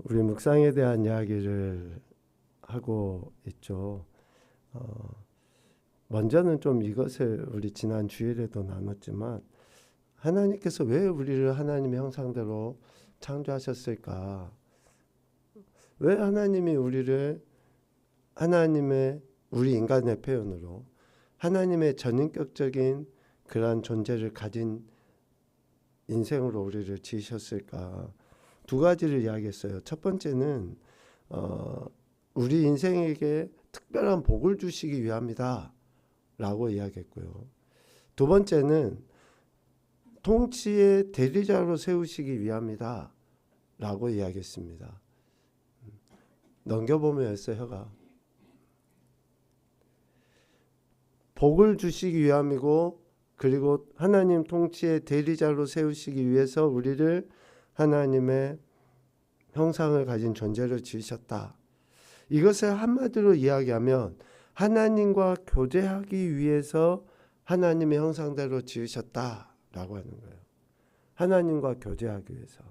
우리 묵상에 대한 이야기를 하고 있죠. 먼저는 좀 이것을 우리 지난 주일에도 나눴지만 하나님께서 왜 우리를 하나님의 형상대로 창조하셨을까? 왜 하나님이 우리를 하나님의 우리 인간의 표현으로 하나님의 전인격적인 그러한 존재를 가진 인생으로 우리를 지으셨을까? 두 가지를 이야기했어요. 첫 번째는 우리 인생에게 특별한 복을 주시기 위함이다 라고 이야기했고요. 두 번째는 통치의 대리자로 세우시기 위함이다 라고 이야기했습니다. 넘겨보면 했어요. 혀가 복을 주시기 위함이고, 그리고 하나님 통치의 대리자로 세우시기 위해서 우리를 하나님의 형상을 가진 존재로 지으셨다. 이것을 한마디로 이야기하면 하나님과 교제하기 위해서 하나님의 형상대로 지으셨다라고 하는 거예요. 하나님과 교제하기 위해서.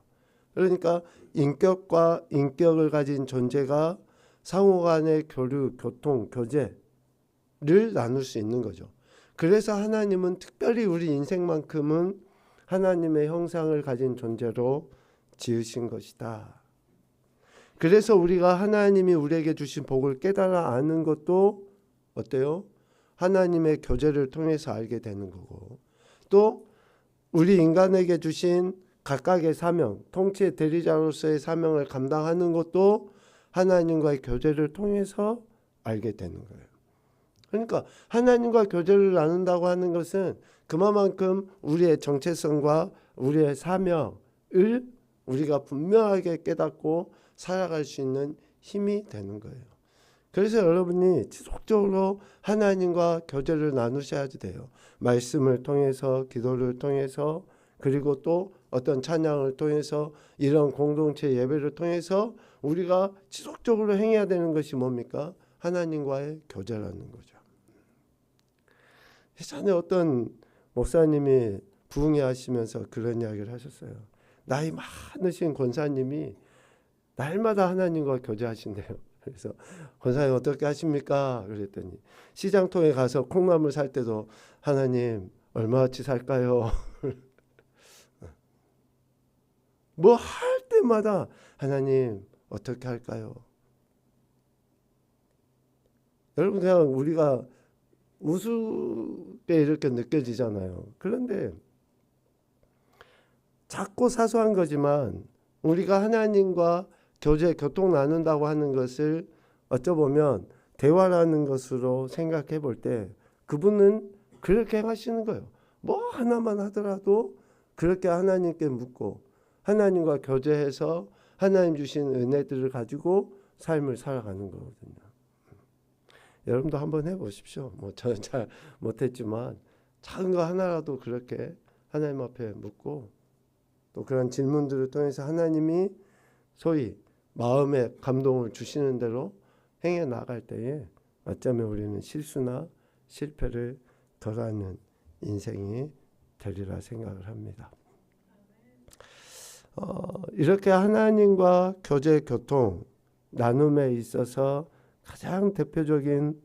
그러니까 인격과 인격을 가진 존재가 상호간의 교류, 교통, 교제를 나눌 수 있는 거죠. 그래서 하나님은 특별히 우리 인생만큼은 하나님의 형상을 가진 존재로 지으신 것이다. 그래서 우리가 하나님이 우리에게 주신 복을 깨달아 아는 것도 어때요? 하나님의 교제를 통해서 알게 되는 거고, 또 우리 인간에게 주신 각각의 사명, 통치의 대리자로서의 사명을 감당하는 것도 하나님과의 교제를 통해서 알게 되는 거예요. 그러니까 하나님과 교제를 나눈다고 하는 것은 그만큼 우리의 정체성과 우리의 사명을 우리가 분명하게 깨닫고 살아갈 수 있는 힘이 되는 거예요. 그래서 여러분이 지속적으로 하나님과 교제를 나누셔야 돼요. 말씀을 통해서, 기도를 통해서, 그리고 또 어떤 찬양을 통해서, 이런 공동체 예배를 통해서 우리가 지속적으로 행해야 되는 것이 뭡니까? 하나님과의 교제라는 거죠. 예전에 어떤 목사님이 부흥회 하시면서 그런 이야기를 하셨어요. 나이 많으신 권사님이 날마다 하나님과 교제하신대요. 그래서 권사님 어떻게 하십니까? 그랬더니 시장통에 가서 콩나물 살 때도 하나님 얼마어치 살까요? 뭐 할 때마다 하나님 어떻게 할까요? 여러분, 그냥 우리가 우습게 이렇게 느껴지잖아요. 그런데 작고 사소한 거지만 우리가 하나님과 교제, 교통 나눈다고 하는 것을 어쩌보면 대화라는 것으로 생각해 볼 때 그분은 그렇게 하시는 거예요. 뭐 하나만 하더라도 그렇게 하나님께 묻고 하나님과 교제해서 하나님 주신 은혜들을 가지고 삶을 살아가는 거거든요. 여러분도 한번 해보십시오. 뭐 저는 잘 못했지만 작은 거 하나라도 그렇게 하나님 앞에 묻고 또 그런 질문들을 통해서 하나님이 소위 마음의 감동을 주시는 대로 행해 나갈 때에 어쩌면 우리는 실수나 실패를 덜하는 인생이 되리라 생각을 합니다. 이렇게 하나님과 교제, 교통, 나눔에 있어서 가장 대표적인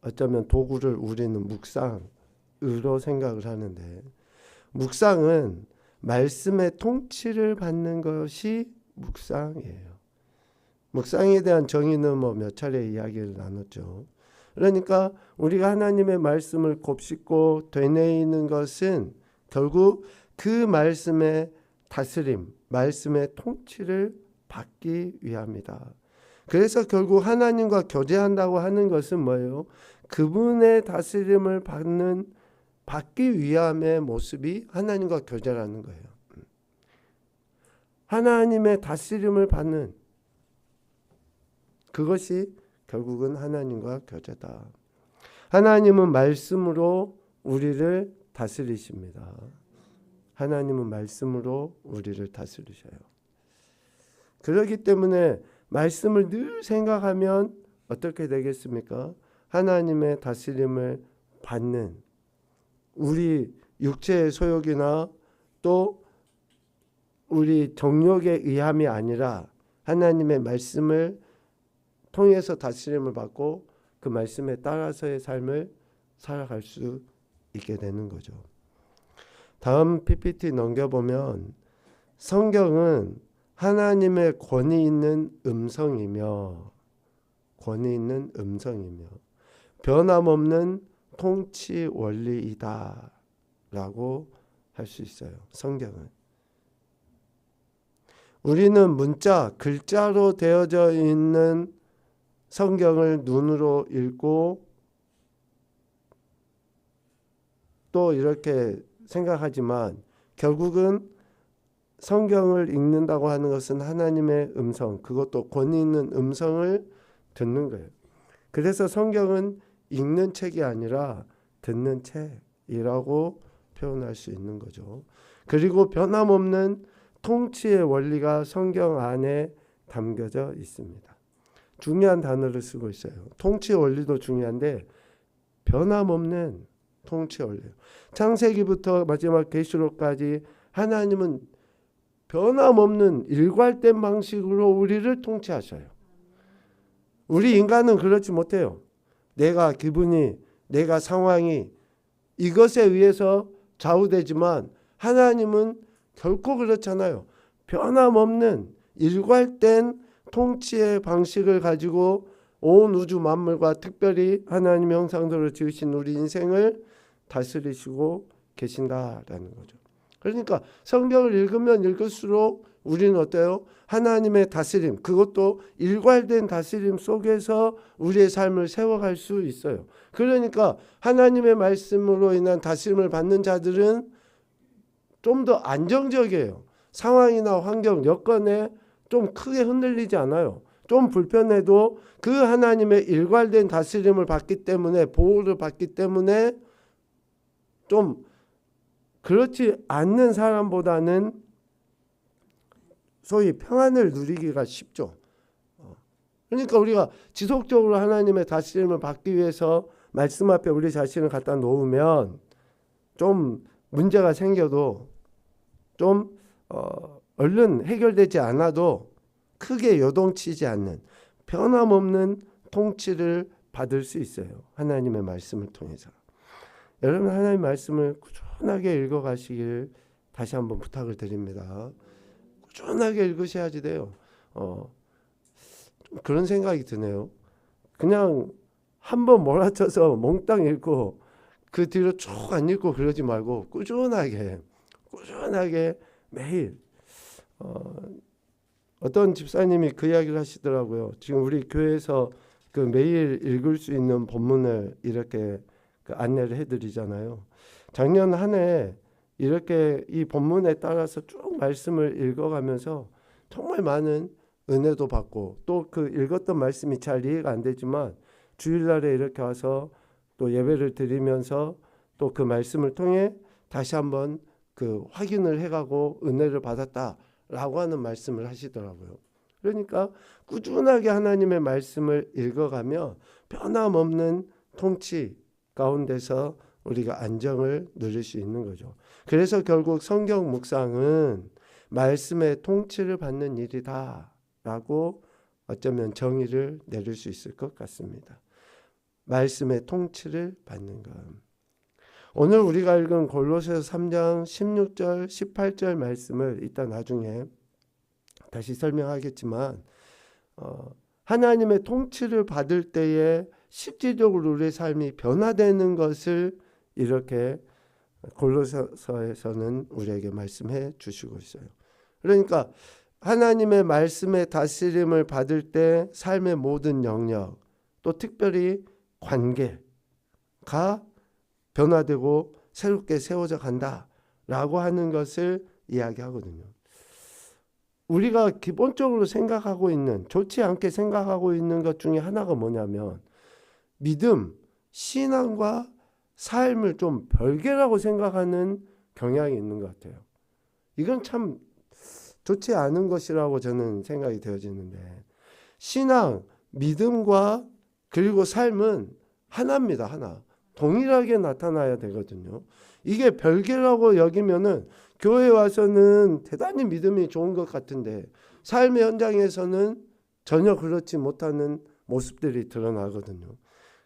어쩌면 도구를 우리는 묵상으로 생각을 하는데, 묵상은 말씀의 통치를 받는 것이 묵상이에요. 묵상에 대한 정의는 뭐 몇 차례 이야기를 나눴죠. 그러니까 우리가 하나님의 말씀을 곱씹고 되뇌이는 것은 결국 그 말씀의 다스림, 말씀의 통치를 받기 위함이다. 그래서 결국 하나님과 교제한다고 하는 것은 뭐예요? 그분의 다스림을 받기 위함의 모습이 하나님과 교제라는 거예요. 하나님의 다스림을 받는 그것이 결국은 하나님과 교제다. 하나님은 말씀으로 우리를 다스리십니다. 하나님은 말씀으로 우리를 다스리셔요. 그렇기 때문에 말씀을 늘 생각하면 어떻게 되겠습니까? 하나님의 다스림을 받는, 우리 육체의 소욕이나 또 우리 정욕에 의함이 아니라 하나님의 말씀을 통해서 다스림을 받고 그 말씀에 따라서의 삶을 살아갈 수 있게 되는 거죠. 다음 PPT 넘겨보면 성경은 하나님의 권위 있는 음성이며 변함없는 통치 원리이다 라고 할 수 있어요. 성경은 우리는 문자, 글자로 되어져 있는 성경을 눈으로 읽고 또 이렇게 생각하지만 결국은 성경을 읽는다고 하는 것은 하나님의 음성, 그것도 권위 있는 음성을 듣는 거예요. 그래서 성경은 읽는 책이 아니라 듣는 책이라고 표현할 수 있는 거죠. 그리고 변함없는 통치의 원리가 성경 안에 담겨져 있습니다. 중요한 단어를 쓰고 있어요. 통치 원리도 중요한데 변함없는 통치 원리예요. 창세기부터 마지막 계시록까지 하나님은 변함없는 일관된 방식으로 우리를 통치하셔요. 우리 인간은 그렇지 못해요. 내가 기분이, 내가 상황이 이것에 의해서 좌우되지만 하나님은 결코 그렇잖아요. 변함없는 일관된 통치의 방식을 가지고 온 우주 만물과 특별히 하나님의 형상대로 지으신 우리 인생을 다스리시고 계신다라는 거죠. 그러니까 성경을 읽으면 읽을수록 우리는 어때요? 하나님의 다스림, 그것도 일관된 다스림 속에서 우리의 삶을 세워갈 수 있어요. 그러니까 하나님의 말씀으로 인한 다스림을 받는 자들은 좀 더 안정적이에요. 상황이나 환경, 여건에 좀 크게 흔들리지 않아요. 좀 불편해도 그 하나님의 일관된 다스림을 받기 때문에, 보호를 받기 때문에 좀 그렇지 않는 사람보다는 소위 평안을 누리기가 쉽죠. 그러니까 우리가 지속적으로 하나님의 다스림을 받기 위해서 말씀 앞에 우리 자신을 갖다 놓으면 좀 문제가 생겨도 좀 얼른 해결되지 않아도 크게 요동치지 않는 변함없는 통치를 받을 수 있어요. 하나님의 말씀을 통해서. 여러분 하나님의 말씀을 꾸준하게 읽어가시길 다시 한번 부탁을 드립니다. 꾸준하게 읽으셔야지 돼요. 그런 생각이 드네요. 그냥 한번 몰아쳐서 몽땅 읽고 그 뒤로 쭉 안 읽고 그러지 말고 꾸준하게 매일 어떤 집사님이 그 이야기를 하시더라고요. 지금 우리 교회에서 그 매일 읽을 수 있는 본문을 이렇게 그 안내를 해드리잖아요. 작년 한 해 이렇게 이 본문에 따라서 쭉 말씀을 읽어가면서 정말 많은 은혜도 받고 또 그 읽었던 말씀이 잘 이해가 안 되지만 주일날에 이렇게 와서 또 예배를 드리면서 또 그 말씀을 통해 다시 한번 그 확인을 해가고 은혜를 받았다라고 하는 말씀을 하시더라고요. 그러니까 꾸준하게 하나님의 말씀을 읽어가며 변함없는 통치 가운데서 우리가 안정을 누릴 수 있는 거죠. 그래서 결국 성경 묵상은 말씀의 통치를 받는 일이다라고 어쩌면 정의를 내릴 수 있을 것 같습니다. 말씀의 통치를 받는 것. 오늘 우리가 읽은 골로새서 3장 16절 18절 말씀을 이따 나중에 다시 설명하겠지만 하나님의 통치를 받을 때에 실질적으로 우리의 삶이 변화되는 것을 이렇게 골로새서에서는 우리에게 말씀해 주시고 있어요. 그러니까 하나님의 말씀의 다스림을 받을 때 삶의 모든 영역 또 특별히 관계가 변화되고 새롭게 세워져 간다라고 하는 것을 이야기하거든요. 우리가 기본적으로 생각하고 있는 좋지 않게 생각하고 있는 것 중에 하나가 뭐냐면 믿음, 신앙과 삶을 좀 별개라고 생각하는 경향이 있는 것 같아요. 이건 참 좋지 않은 것이라고 저는 생각이 되어지는데 신앙, 믿음과 그리고 삶은 하나입니다. 하나. 동일하게 나타나야 되거든요. 이게 별개라고 여기면은 교회 와서는 대단히 믿음이 좋은 것 같은데 삶의 현장에서는 전혀 그렇지 못하는 모습들이 드러나거든요.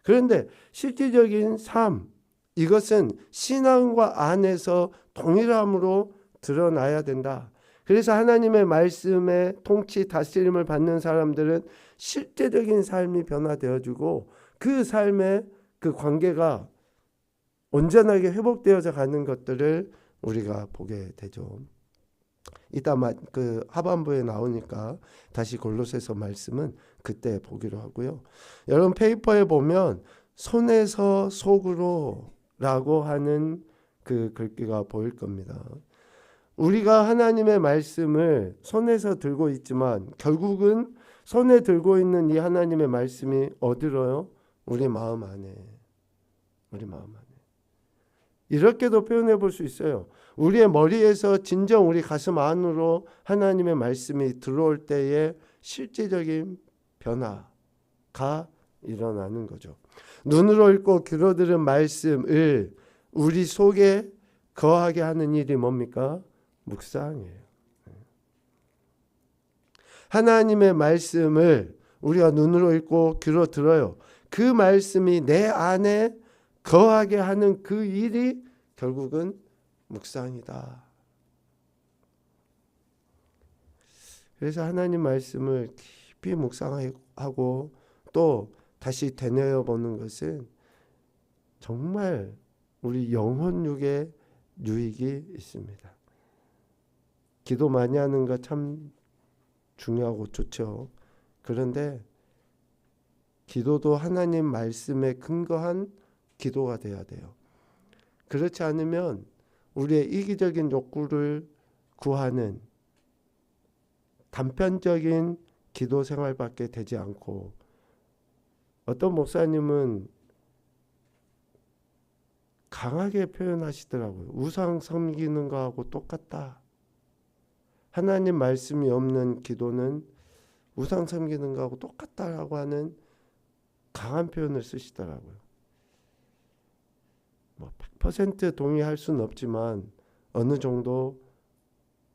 그런데 실질적인 삶, 이것은 신앙과 안에서 동일함으로 드러나야 된다. 그래서 하나님의 말씀의 통치 다스림을 받는 사람들은 실제적인 삶이 변화되어지고 그 삶의 그 관계가 온전하게 회복되어져 가는 것들을 우리가 보게 되죠. 이따 그 하반부에 나오니까 다시 골로새서 말씀은 그때 보기로 하고요. 여러분 페이퍼에 보면 손에서 속으로 라고 하는 그 글귀가 보일 겁니다. 우리가 하나님의 말씀을 손에서 들고 있지만 결국은 손에 들고 있는 이 하나님의 말씀이 어디로요? 우리 마음 안에. 우리 마음 안에. 이렇게도 표현해 볼 수 있어요. 우리의 머리에서 진정 우리 가슴 안으로 하나님의 말씀이 들어올 때에 실제적인 변화가 일어나는 거죠. 눈으로 읽고 귀로 들은 말씀을 우리 속에 거하게 하는 일이 뭡니까? 묵상이에요. 하나님의 말씀을 우리가 눈으로 읽고 귀로 들어요. 그 말씀이 내 안에 거하게 하는 그 일이 결국은 묵상이다. 그래서 하나님 말씀을 깊이 묵상하고 또 다시 되뇌어 보는 것은 정말 우리 영혼육에 유익이 있습니다. 기도 많이 하는 거 참 중요하고 좋죠. 그런데 기도도 하나님 말씀에 근거한 기도가 돼야 돼요. 그렇지 않으면 우리의 이기적인 욕구를 구하는 단편적인 기도 생활밖에 되지 않고, 어떤 목사님은 강하게 표현하시더라고요. 우상 섬기는 거하고 똑같다. 하나님 말씀이 없는 기도는 우상 섬기는 거하고 똑같다라고 하는 강한 표현을 쓰시더라고요. 100% 동의할 수는 없지만 어느 정도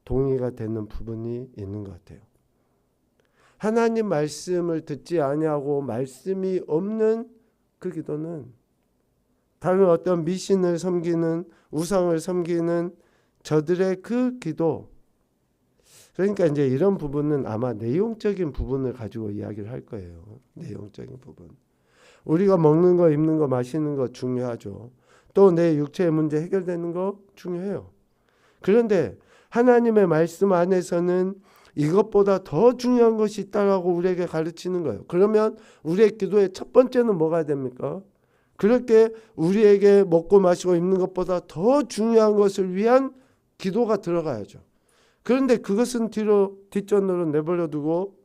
동의가 되는 부분이 있는 것 같아요. 하나님 말씀을 듣지 아니하고 말씀이 없는 그 기도는 다른 어떤 미신을 섬기는, 우상을 섬기는 저들의 그 기도, 그러니까 이제 이런 부분은 아마 내용적인 부분을 가지고 이야기를 할 거예요. 내용적인 부분. 우리가 먹는 거, 입는 거, 마시는 거 중요하죠. 또 내 육체의 문제 해결되는 거 중요해요. 그런데 하나님의 말씀 안에서는 이것보다 더 중요한 것이 있다라고 우리에게 가르치는 거예요. 그러면 우리의 기도의 첫 번째는 뭐가 됩니까? 그렇게 우리에게 먹고 마시고 입는 것보다 더 중요한 것을 위한 기도가 들어가야죠. 그런데 그것은 뒷전으로 내버려 두고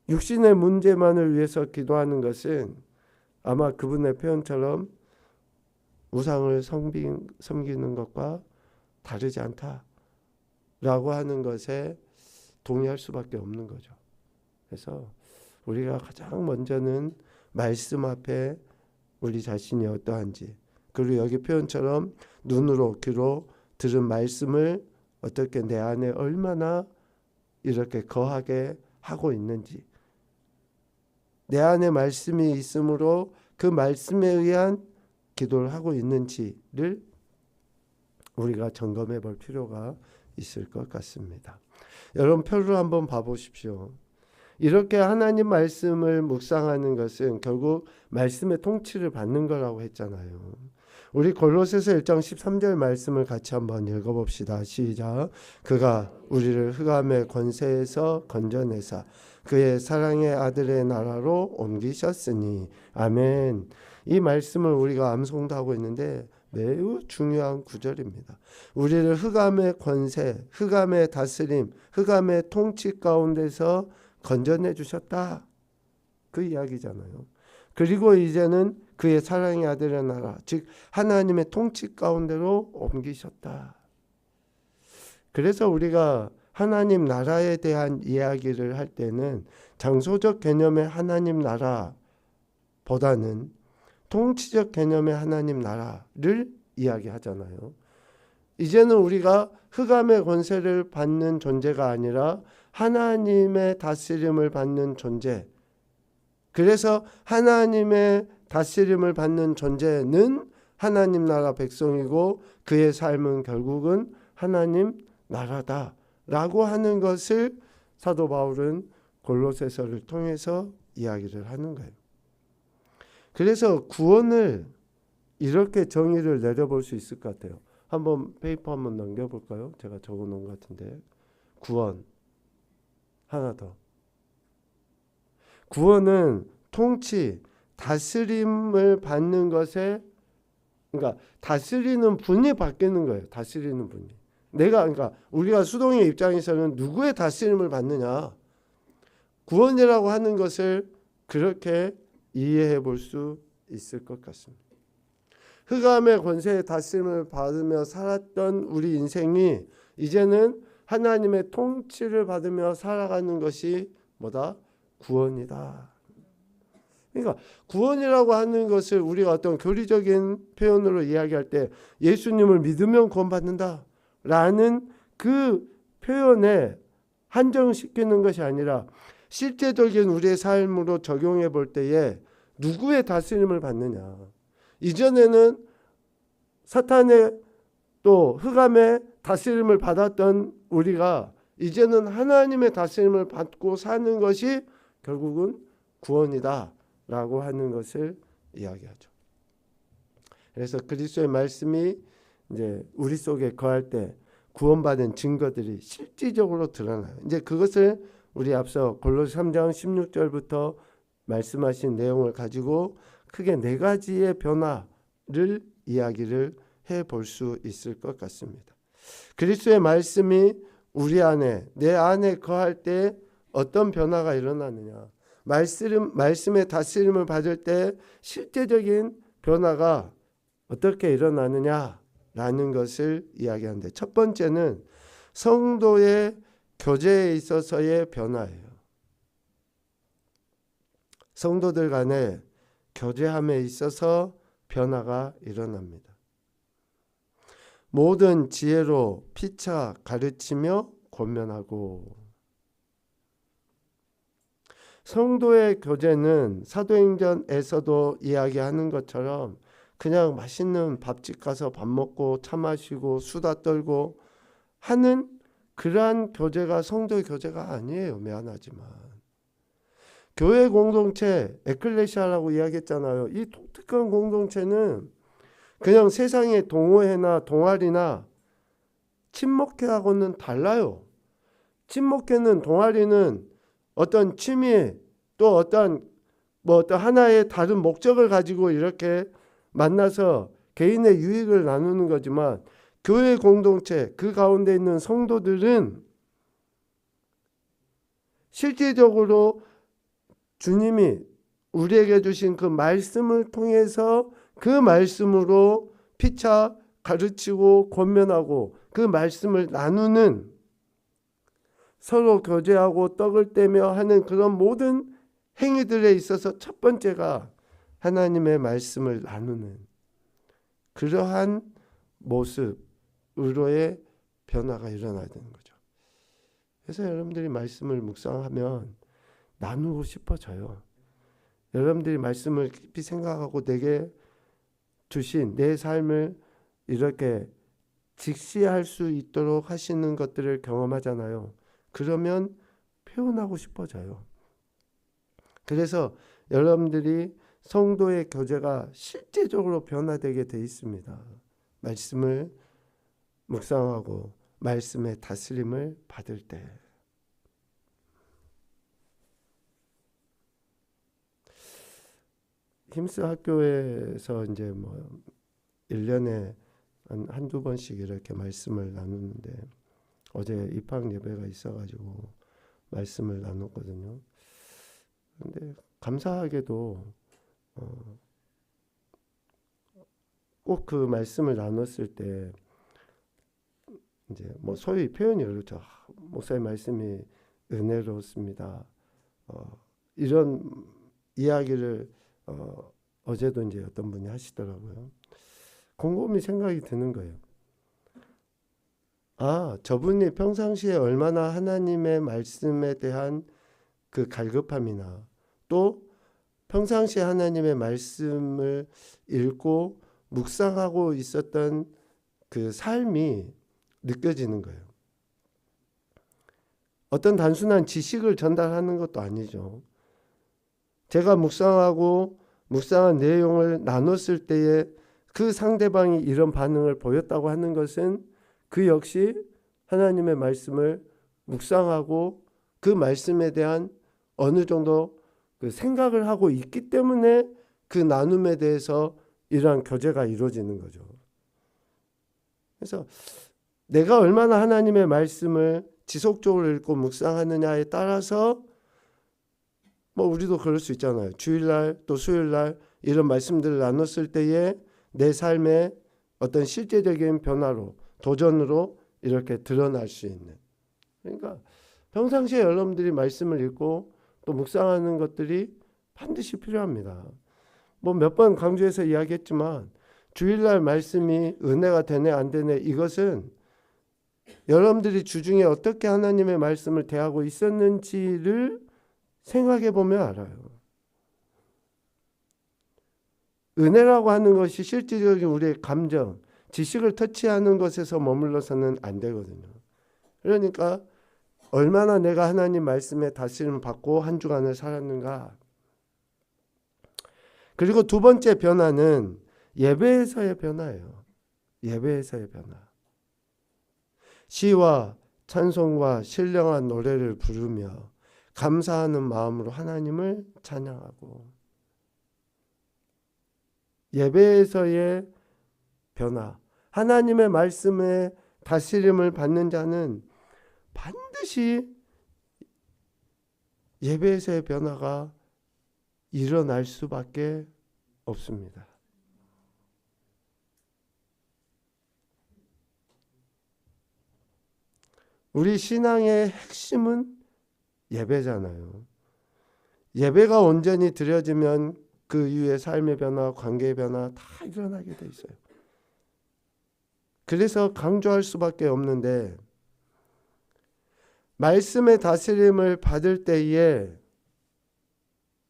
육신의 문제만을 위해서 기도하는 것은 아마 그분의 표현처럼 우상을 섬기는 것과 다르지 않다라고 하는 것에 동의할 수밖에 없는 거죠. 그래서 우리가 가장 먼저는 말씀 앞에 우리 자신이 어떠한지, 그리고 여기 표현처럼 눈으로 귀로 들은 말씀을 어떻게 내 안에 얼마나 이렇게 거하게 하고 있는지, 내 안에 말씀이 있으므로 그 말씀에 의한 기도를 하고 있는지를 우리가 점검해 볼 필요가 있을 것 같습니다. 여러분 표를 한번 봐보십시오. 이렇게 하나님 말씀을 묵상하는 것은 결국 말씀의 통치를 받는 거라고 했잖아요. 우리 골로새서 1장 13절 말씀을 같이 한번 읽어봅시다. 시작. 그가 우리를 흑암의 권세에서 건져내사 그의 사랑의 아들의 나라로 옮기셨으니. 아멘. 이 말씀을 우리가 암송도 하고 있는데 매우 중요한 구절입니다. 우리를 흑암의 권세, 흑암의 다스림, 흑암의 통치 가운데서 건져내 주셨다. 그 이야기잖아요. 그리고 이제는 그의 사랑의 아들의 나라, 즉 하나님의 통치 가운데로 옮기셨다. 그래서 우리가 하나님 나라에 대한 이야기를 할 때는 장소적 개념의 하나님 나라보다는 통치적 개념의 하나님 나라를 이야기하잖아요. 이제는 우리가 흑암의 권세를 받는 존재가 아니라 하나님의 다스림을 받는 존재. 그래서 하나님의 다스림을 받는 존재는 하나님 나라 백성이고 그의 삶은 결국은 하나님 나라다라고 하는 것을 사도 바울은 골로새서를 통해서 이야기를 하는 거예요. 그래서 구원을 이렇게 정의를 내려볼 수 있을 것 같아요. 한번 페이퍼 한번 넘겨볼까요? 제가 적어놓은 것 같은데. 구원 하나 더. 구원은 통치, 다스림을 받는 것에, 그러니까 다스리는 분이 바뀌는 거예요. 다스리는 분이. 그러니까 우리가 수동의 입장에서는 누구의 다스림을 받느냐. 구원이라고 하는 것을 그렇게 이해해 볼 수 있을 것 같습니다. 흑암의 권세의 다스림을 받으며 살았던 우리 인생이 이제는 하나님의 통치를 받으며 살아가는 것이 뭐다? 구원이다. 그러니까 구원이라고 하는 것을 우리가 어떤 교리적인 표현으로 이야기할 때 예수님을 믿으면 구원받는다 라는 그 표현에 한정시키는 것이 아니라 실제적인 우리의 삶으로 적용해 볼 때에 누구의 다스림을 받느냐. 이전에는 사탄의 또 흑암의 다스림을 받았던 우리가 이제는 하나님의 다스림을 받고 사는 것이 결국은 구원이다 라고 하는 것을 이야기하죠. 그래서 그리스도의 말씀이 이제 우리 속에 거할 때 구원받은 증거들이 실질적으로 드러나요. 이제 그것을 우리 앞서 골로새 3장 16절부터 말씀하신 내용을 가지고 크게 네 가지의 변화를 이야기를 해볼 수 있을 것 같습니다. 그리스도의 말씀이 우리 안에, 내 안에 거할 때 어떤 변화가 일어나느냐. 말씀의 다스림을 받을 때 실제적인 변화가 어떻게 일어나느냐라는 것을 이야기하는데, 첫 번째는 성도의 교제에 있어서의 변화예요. 성도들 간의 교제함에 있어서 변화가 일어납니다. 모든 지혜로 피차 가르치며 권면하고. 성도의 교제는 사도행전에서도 이야기하는 것처럼 그냥 맛있는 밥집 가서 밥 먹고 차 마시고 수다 떨고 하는 그러한 교제가 성도의 교제가 아니에요. 미안하지만. 교회 공동체, 에클레시아라고 이야기했잖아요. 이 독특한 공동체는 그냥 세상의 동호회나 동아리나 친목회하고는 달라요. 친목회는, 동아리는 어떤 취미 또 어떤 하나의 다른 목적을 가지고 이렇게 만나서 개인의 유익을 나누는 거지만, 교회 공동체 그 가운데 있는 성도들은 실질적으로 주님이 우리에게 주신 그 말씀을 통해서 그 말씀으로 피차 가르치고 권면하고 그 말씀을 나누는, 서로 교제하고 떡을 떼며 하는 그런 모든 행위들에 있어서 첫 번째가 하나님의 말씀을 나누는 그러한 모습으로의 변화가 일어나야 되는 거죠. 그래서 여러분들이 말씀을 묵상하면 나누고 싶어져요. 여러분들이 말씀을 깊이 생각하고 내게 주신 내 삶을 이렇게 직시할 수 있도록 하시는 것들을 경험하잖아요. 그러면 표현하고 싶어져요. 그래서 여러분들이 성도의 교제가 실제적으로 변화되게 돼 있습니다. 말씀을 묵상하고 말씀의 다스림을 받을 때. 힘스 학교에서 이제 1년에 한두 번씩 이렇게 말씀을 나누는데, 어제 입학 예배가 있어가지고 말씀을 나눴거든요. 근데 감사하게도 꼭 그 말씀을 나눴을 때 이제 소위 표현이 그렇죠. 목사의 말씀이 은혜로웠습니다. 이런 이야기를 어제도 이제 어떤 분이 하시더라고요. 곰곰이 생각이 드는 거예요. 저분이 평상시에 얼마나 하나님의 말씀에 대한 그 갈급함이나 또 평상시에 하나님의 말씀을 읽고 묵상하고 있었던 그 삶이 느껴지는 거예요. 어떤 단순한 지식을 전달하는 것도 아니죠. 제가 묵상한 내용을 나눴을 때에 그 상대방이 이런 반응을 보였다고 하는 것은 그 역시 하나님의 말씀을 묵상하고 그 말씀에 대한 어느 정도 그 생각을 하고 있기 때문에 그 나눔에 대해서 이러한 교제가 이루어지는 거죠. 그래서 내가 얼마나 하나님의 말씀을 지속적으로 읽고 묵상하느냐에 따라서 우리도 그럴 수 있잖아요. 주일날 또 수요일날 이런 말씀들을 나눴을 때에 내 삶의 어떤 실제적인 변화로 도전으로 이렇게 드러날 수 있는. 그러니까 평상시에 여러분들이 말씀을 읽고 또 묵상하는 것들이 반드시 필요합니다. 몇 번 강조해서 이야기했지만 주일날 말씀이 은혜가 되네 안 되네 이것은 여러분들이 주중에 어떻게 하나님의 말씀을 대하고 있었는지를 생각해 보면 알아요. 은혜라고 하는 것이 실질적인 우리의 감정, 지식을 터치하는 것에서 머물러서는 안 되거든요. 그러니까 얼마나 내가 하나님 말씀에 다스림을 받고 한 주간을 살았는가. 그리고 두 번째 변화는 예배에서의 변화예요. 예배에서의 변화. 시와 찬송과 신령한 노래를 부르며 감사하는 마음으로 하나님을 찬양하고. 예배에서의 변화. 하나님의 말씀에 다스림을 받는 자는 반드시 예배에서의 변화가 일어날 수밖에 없습니다. 우리 신앙의 핵심은 예배잖아요. 예배가 온전히 드려지면 그 이후에 삶의 변화, 관계의 변화 다 일어나게 돼 있어요. 그래서 강조할 수밖에 없는데 말씀의 다스림을 받을 때에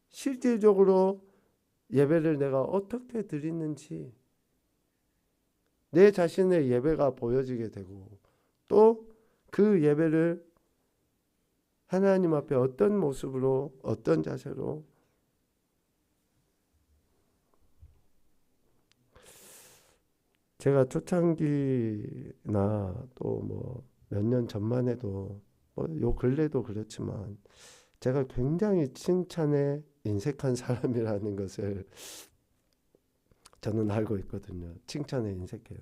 실질적으로 예배를 내가 어떻게 드리는지 내 자신의 예배가 보여지게 되고 또 그 예배를 하나님 앞에 어떤 모습으로 어떤 자세로 제가 초창기나 또 몇 년 전만 해도 요 근래도 그렇지만 제가 굉장히 칭찬에 인색한 사람이라는 것을 저는 알고 있거든요. 칭찬에 인색해요.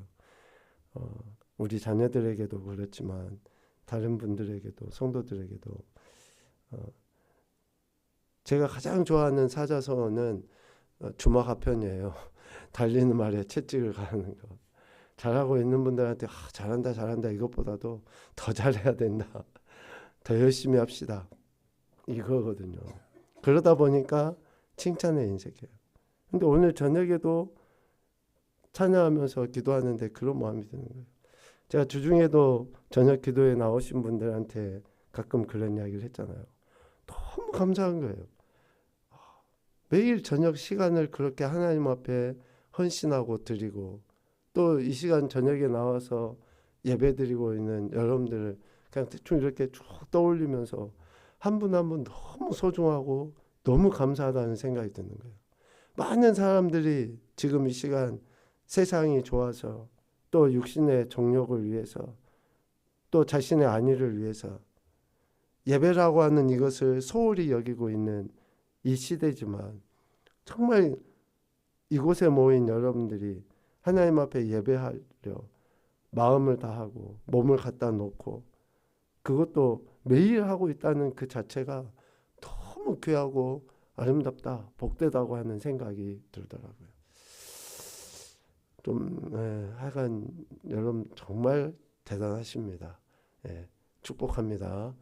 우리 자녀들에게도 그렇지만 다른 분들에게도 성도들에게도 제가 가장 좋아하는 사자성어는 주마하편이에요. 달리는 말에 채찍을 가하는 거. 잘하고 있는 분들한테 잘한다 잘한다 이것보다도 더 잘해야 된다. 더 열심히 합시다. 이거거든요. 그러다 보니까 칭찬에 인색해요. 근데 오늘 저녁에도 찬양하면서 기도하는데 그런 마음이 드는 거예요. 제가 주중에도 저녁 기도에 나오신 분들한테 가끔 그런 이야기를 했잖아요. 너무 감사한 거예요. 매일 저녁 시간을 그렇게 하나님 앞에 헌신하고 드리고 또 이 시간 저녁에 나와서 예배 드리고 있는 여러분들을 그냥 대충 이렇게 쭉 떠올리면서 한 분 한 분 너무 소중하고 너무 감사하다는 생각이 드는 거예요. 많은 사람들이 지금 이 시간 세상이 좋아서 또 육신의 정욕을 위해서 또 자신의 안위를 위해서 예배라고 하는 이것을 소홀히 여기고 있는 이 시대지만 정말 이곳에 모인 여러분들이 하나님 앞에 예배하려 마음을 다하고 몸을 갖다 놓고 그것도 매일 하고 있다는 그 자체가 너무 귀하고 아름답다, 복되다고 하는 생각이 들더라고요. 하여간 여러분 정말 대단하십니다. 축복합니다.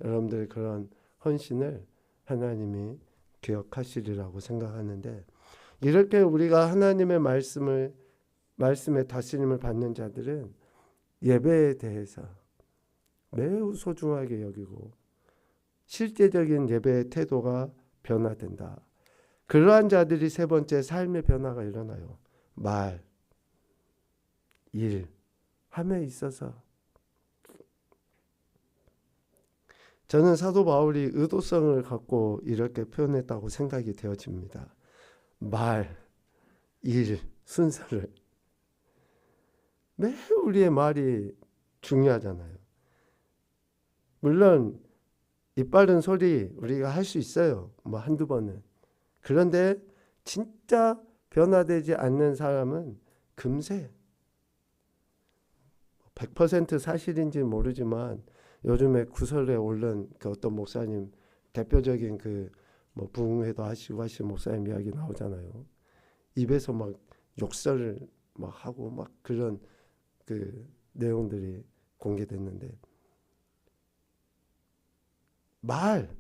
여러분들의 그런 헌신을 하나님이 기억하시리라고 생각하는데 이렇게 우리가 하나님의 말씀에 다스림을 받는 자들은 예배에 대해서 매우 소중하게 여기고 실제적인 예배의 태도가 변화된다. 그러한 자들이 세 번째 삶의 변화가 일어나요. 말, 일, 함에 있어서. 저는 사도 바울이 의도성을 갖고 이렇게 표현했다고 생각이 되어집니다. 말, 일, 순서를. 매우 우리의 말이 중요하잖아요. 물론 이빨은 소리 우리가 할 수 있어요. 뭐 한두 번은. 그런데 진짜 변화되지 않는 사람은 금세 100% 사실인지 모르지만 요즘에 구설에 오른 그 어떤 목사님 대표적인 그 뭐 부흥회도 하시고 하신 목사님 이야기 나오잖아요. 입에서 막 욕설을 막 하고 막 그런 그 내용들이 공개됐는데 말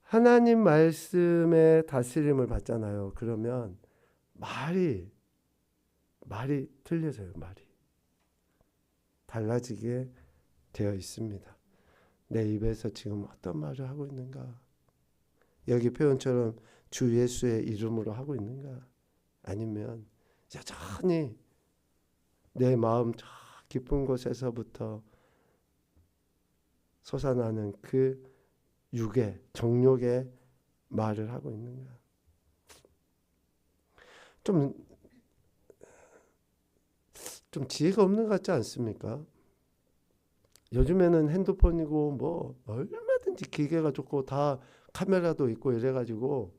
하나님 말씀의 다스림을 받잖아요. 그러면 말이 틀려져요. 말이 달라지게 되어 있습니다. 내 입에서 지금 어떤 말을 하고 있는가? 여기 표현처럼 주 예수의 이름으로 하고 있는가? 아니면 여전히 내 마음 저 깊은 곳에서부터 솟아나는 그 육의 정욕의 말을 하고 있는가? 좀 지혜가 없는 것 같지 않습니까? 요즘에는 핸드폰이고 뭐 얼마든지 기계가 좋고 다 카메라도 있고 이래가지고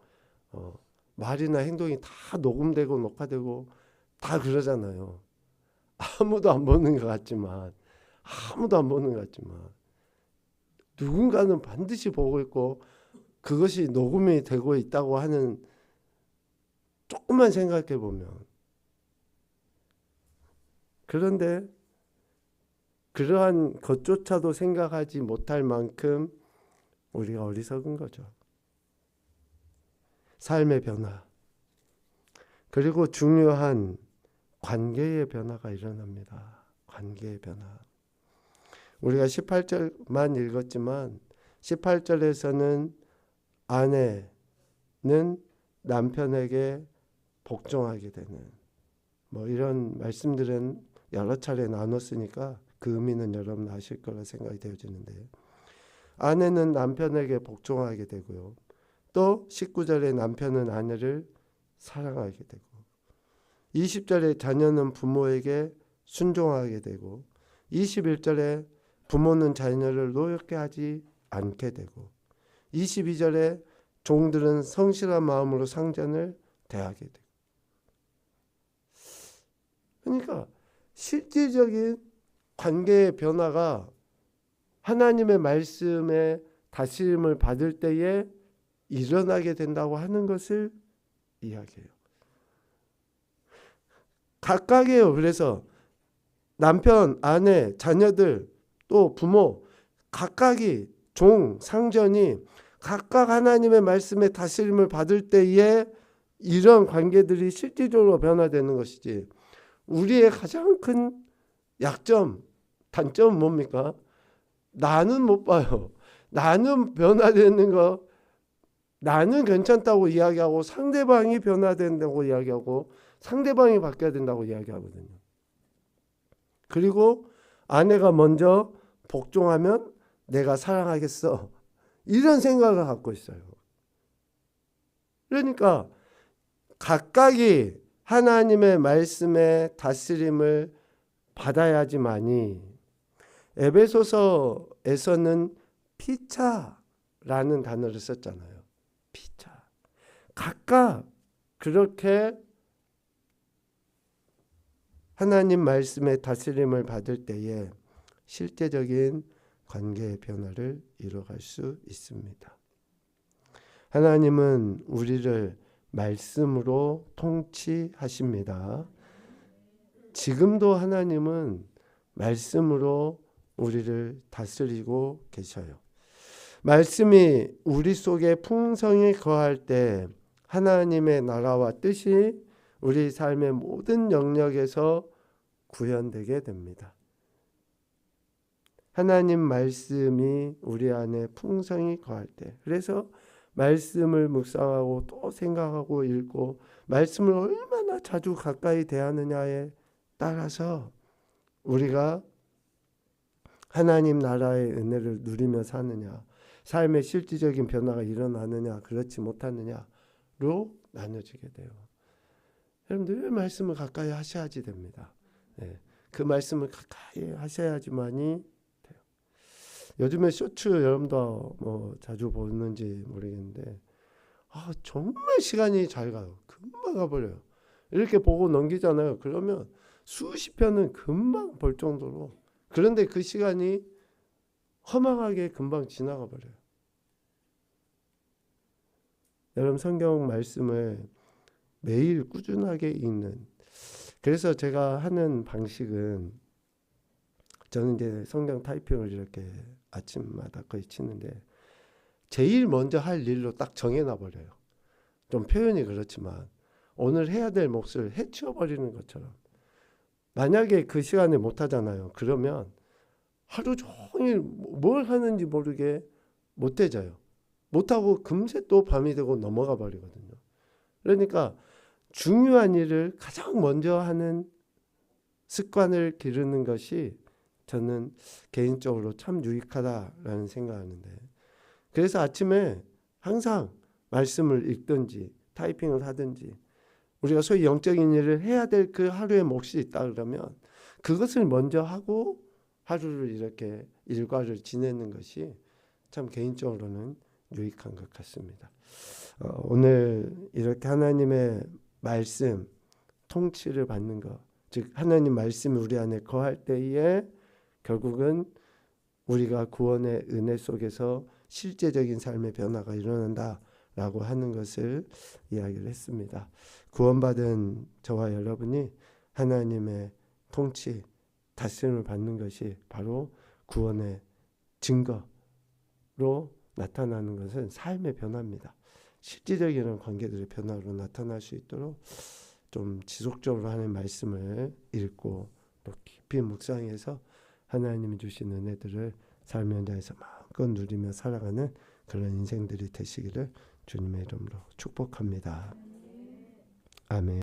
말이나 행동이 다 녹음되고 녹화되고 다 그러잖아요. 아무도 안 보는 것 같지만 누군가는 반드시 보고 있고 그것이 녹음이 되고 있다고 하는 조금만 생각해 보면 그런데 그러한 것조차도 생각하지 못할 만큼 우리가 어리석은 거죠. 삶의 변화 그리고 중요한 관계의 변화가 일어납니다. 관계의 변화. 우리가 18절만 읽었지만 18절에서는 아내는 남편에게 복종하게 되는 뭐 이런 말씀들은 여러 차례 나눴으니까 그 의미는 여러분 아실 거라 생각이 되어지는데 아내는 남편에게 복종하게 되고요. 또 19절에 남편은 아내를 사랑하게 되고 20절에 자녀는 부모에게 순종하게 되고 21절에 부모는 자녀를 노엽게 하지 않게 되고 22절에 종들은 성실한 마음으로 상전을 대하게 되고 그러니까 실질적인 관계의 변화가 하나님의 말씀에 다스림을 받을 때에 일어나게 된다고 하는 것을 이야기해요. 각각이에요. 그래서 남편, 아내, 자녀들 또 부모 각각이 종, 상전이 각각 하나님의 말씀에 다스림을 받을 때에 이런 관계들이 실질적으로 변화되는 것이지 우리의 가장 큰 약점, 단점은 뭡니까? 나는 못 봐요. 나는 변화되는 거, 나는 괜찮다고 이야기하고 상대방이 변화된다고 이야기하고 상대방이 바뀌어야 된다고 이야기하거든요. 그리고 아내가 먼저 복종하면 내가 사랑하겠어. 이런 생각을 갖고 있어요. 그러니까 각각이 하나님의 말씀의 다스림을 받아야지만이 에베소서에서는 피차라는 단어를 썼잖아요. 피차. 각각 그렇게 하나님 말씀의 다스림을 받을 때에 실제적인 관계의 변화를 이뤄갈 수 있습니다. 하나님은 우리를 말씀으로 통치하십니다. 지금도 하나님은 말씀으로 우리를 다스리고 계셔요. 말씀이 우리 속에 풍성히 거할 때 하나님의 나라와 뜻이 우리 삶의 모든 영역에서 구현되게 됩니다. 하나님 말씀이 우리 안에 풍성히 거할 때, 그래서 말씀을 묵상하고 또 생각하고 읽고 말씀을 얼마나 자주 가까이 대하느냐에 따라서 우리가 하나님 나라의 은혜를 누리며 사느냐, 삶의 실질적인 변화가 일어나느냐, 그렇지 못하느냐로 나눠지게 돼요. 여러분들 늘 말씀을 가까이 하셔야지 됩니다. 네, 그 말씀을 가까이 하셔야지만이 돼요. 요즘에 쇼츠 여러분도 뭐 자주 보는지 모르겠는데 정말 시간이 잘 가요. 금방 가버려요. 이렇게 보고 넘기잖아요. 그러면 수십 편은 금방 볼 정도로, 그런데 그 시간이 허망하게 금방 지나가 버려요. 여러분 성경 말씀을 매일 꾸준하게 읽는, 그래서 제가 하는 방식은, 저는 이제 성경 타이핑을 이렇게 아침마다 거의 치는데 제일 먼저 할 일로 딱 정해놔 버려요. 좀 표현이 그렇지만 오늘 해야 될 몫을 해치워 버리는 것처럼. 만약에 그 시간에 못 하잖아요. 그러면 하루 종일 뭘 하는지 모르게 못 해져요. 못하고 금세 또 밤이 되고 넘어가 버리거든요. 그러니까 중요한 일을 가장 먼저 하는 습관을 기르는 것이 저는 개인적으로 참 유익하다라는 생각하는데, 그래서 아침에 항상 말씀을 읽든지 타이핑을 하든지 우리가 소위 영적인 일을 해야 될 그 하루의 몫이 있다 그러면 그것을 먼저 하고 하루를 이렇게 일과를 지내는 것이 참 개인적으로는 유익한 것 같습니다. 오늘 이렇게 하나님의 말씀 통치를 받는 것, 즉 하나님 말씀이 우리 안에 거할 때에 결국은 우리가 구원의 은혜 속에서 실제적인 삶의 변화가 일어난다라고 하는 것을 이야기를 했습니다. 구원받은 저와 여러분이 하나님의 통치, 다스림을 받는 것이 바로 구원의 증거로 나타나는 것은 삶의 변화입니다. 실질적인 관계들의 변화로 나타날 수 있도록 좀 지속적으로 하는 말씀을 읽고 또 깊이 묵상해서 하나님이 주신 은혜들을 삶의 현장에서 마음껏 누리며 살아가는 그런 인생들이 되시기를 주님의 이름으로 축복합니다. 아멘.